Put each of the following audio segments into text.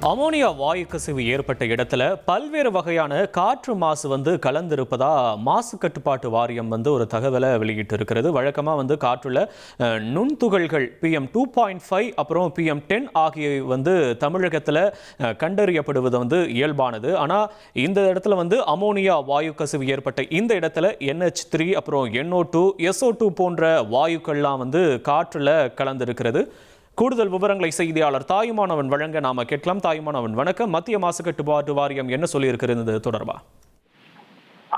Ammonia வாயு கசிவு ஏற்பட்ட இடத்துல பல்வேறு வகையான காற்று மாசு கலந்திருப்பதா மாசு கட்டுப்பாட்டு வாரியம் ஒரு தகவலை வெளியிட்டு இருக்கிறது. வழக்கமாக காற்றுல நுண்துகள்கள் PM2.5 அப்புறம் PM10 ஆகியவை தமிழகத்தில் கண்டறியப்படுவது இயல்பானது. ஆனால் இந்த இடத்துல அமோனியா வாயு கசிவு ஏற்பட்ட இந்த இடத்துல NH3 அப்புறம் NO2 SO2 போன்ற வாயுக்கள்லாம் காற்றுல கலந்திருக்கிறது. கூடுதல் விவரங்களை செய்தியாளர் தாயுமானவன் வழங்க நாம கேட்கலாம். தாயுமானவன் வணக்கம். மத்திய மாசு கட்டுப்பாட்டு வாரியம் என்ன சொல்லி இருக்கிறது தொடர்பா?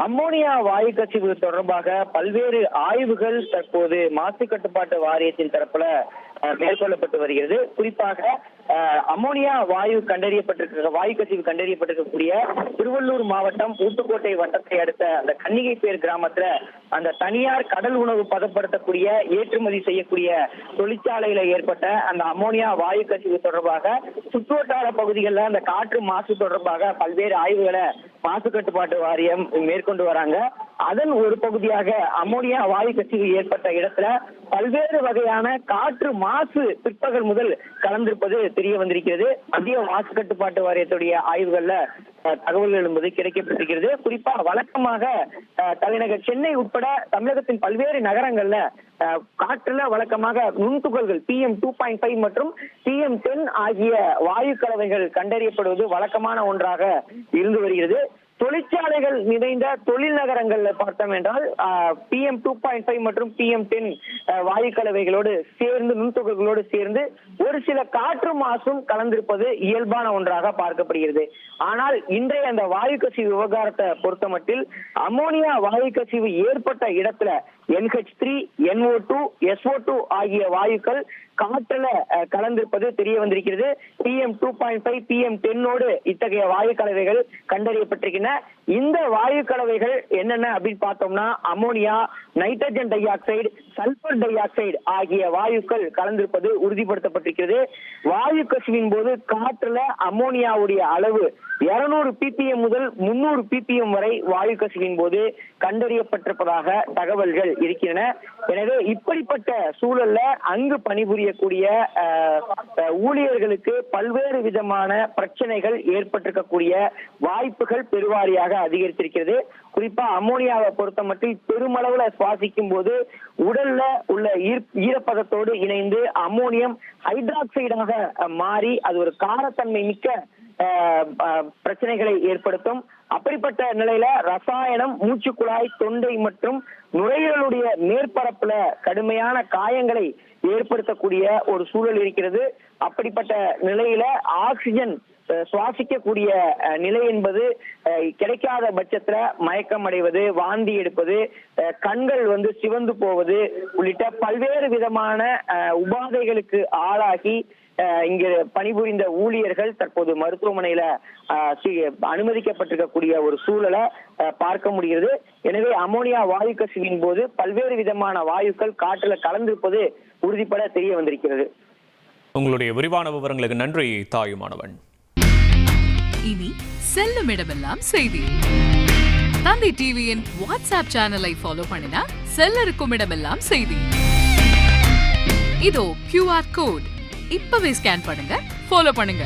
அம்மோனியா வாயு கசிவு தொடர்பாக பல்வேறு ஆய்வுகள் தற்போது மாசு கட்டுப்பாட்டு வாரியத்தின் தரப்புல மேற்கொள்ளப்பட்டு வருகிறது. குறிப்பாக அம்மோனியா வாயு கசிவு கண்டறியப்பட்டிருக்கக்கூடிய திருவள்ளூர் மாவட்டம் ஊத்துக்கோட்டை வட்டத்தை அடுத்த அந்த கன்னிகைப்பேர் கிராமத்துல அந்த தனியார் கடல் உணவு பதப்படுத்தக்கூடிய ஏற்றுமதி செய்யக்கூடிய தொழிற்சாலையில ஏற்பட்ட அந்த அம்மோனியா வாயு கசிவு தொடர்பாக சுற்றுவட்டார பகுதிகளில் அந்த காற்று மாசு தொடர்பாக பல்வேறு ஆய்வுகளை மாசு கட்டுப்பாட்டு வாரியம் மேற்கொண்டு வராங்க. அதன் ஒரு பகுதியாக அம்மோனியா வாயு கசிவு ஏற்பட்ட இடத்துல பல்வேறு வகையான காற்று மாசு பிற்பகல் முதல் கலந்திருப்பது தெரிய வந்திருக்கிறது. மத்திய மாசு கட்டுப்பாட்டு வாரியத்துடைய ஆய்வுகள்ல தகவல்கள் என்பது கிடைக்கப்பட்டிருக்கிறது. குறிப்பா வழக்கமாக தலைநகர் சென்னை உட்பட தமிழகத்தின் பல்வேறு நகரங்கள்ல காற்றுல வழக்கமாக நுண்துகள்கள் PM2.5 மற்றும் PM10 ஆகிய வாயு கலவைகள் கண்டறியப்படுவது வழக்கமான ஒன்றாக இருந்து வருகிறது. தொழிற்சாலைகள் நிறைந்த தொழில் நகரங்கள்ல பார்த்தோம் என்றால் PM2.5 மற்றும் PM10 வாயு கலவைகளோடு சேர்ந்து நுண்துகள்களோடு சேர்ந்து ஒரு சில காற்று மாசும் கலந்திருப்பது இயல்பான ஒன்றாக பார்க்கப்படுகிறது. ஆனால் இன்றைய அந்த வாயு கசிவு விவகாரத்தை பொறுத்தமட்டில் அம்மோனியா வாயு கசிவு ஏற்பட்ட இடத்துல NH3, NO2, SO2 ஆகிய வாயுக்கள் காற்றுல கலந்திருப்பது தெரிய வந்திருக்கிறது. PM2.5, PM10ஓடு இத்தகைய வாயு கலவைகள் கண்டறியப்பட்டிருக்கின்றன. இந்த வாயு கலவைகள் என்னென்ன அப்படின்னு பார்த்தோம்னா ammonia, nitrogen di oxide, sulphur di oxide ஆகிய வாயுக்கள் கலந்திருப்பது உறுதிப்படுத்தப்பட்டிருக்கிறது. வாயு கசிவின் போது காற்றுல அம்மோனியாவுடைய அளவு 200 ppm முதல் 300 ppm வரை வாயு கசிவின் போது கண்டறியப்பட்டிருப்பதாக தகவல்கள் இருக்கின்றன. எனவே இப்படிப்பட்ட சூழல்ல அங்கு பணிபுரியக்கூடிய ஊழியர்களுக்கு பல்வேறு விதமான பிரச்சனைகள் ஏற்பட்டிருக்கக்கூடிய வாய்ப்புகள் பெருவாரியாக அதிகரித்திருக்கிறது. குறிப்பா அம்மோனியாவை பொறுத்த மட்டும் பெருமளவுல சுவாசிக்கும் போது உடல்ல உள்ள ஈரப்பதத்தோடு இணைந்து அம்மோனியம் ஹைட்ராக்சைடாக மாறி அது ஒரு காரத்தன்மை மிக்க பிரச்சனைகளை ஏற்படுத்தும். அப்படிப்பட்ட நிலையில ரசாயனம் மூச்சுக்குழாய், தொண்டை மற்றும் நுரையீரலுடைய மேற்பரப்புல கடுமையான காயங்களை ஏற்படுத்தக்கூடிய ஒரு சூழல் இருக்கிறது. அப்படிப்பட்ட நிலையில ஆக்சிஜன் சுவாசிக்கக்கூடிய நிலை என்பது கிடைக்காத பட்சத்துல மயக்கம் அடைவது, வாந்தி எடுப்பது, கண்கள் சிவந்து போவது உள்ளிட்ட பல்வேறு விதமான உபாதைகளுக்கு ஆளாகி இங்கு பணிபுரிந்த ஊழியர்கள் தற்போது மருத்துவமனையில அனுமதிக்கப்பட்டிருக்கக்கூடிய ஒரு சூழலை பார்க்க முடிகிறது. எனவே அம்மோனியா வாயு கசிவின் போது பல்வேறு விதமான வாயுக்கள் காற்றுல கலந்திருப்பது உறுதிப்பட தெரிய வந்திருக்கிறது. உங்களுடைய விரிவான விவரங்களுக்கு நன்றி தாயுமானவன். இனி செல்லும் இடமெல்லாம் செய்தி. தந்தை டிவியின் வாட்ஸ்அப் சேனலை ஃபாலோ பண்ணினா செல்லருக்கும் இடமெல்லாம் செய்தி. இதோ QR கோட் இப்பவே ஸ்கேன் பண்ணுங்க, ஃபாலோ பண்ணுங்க.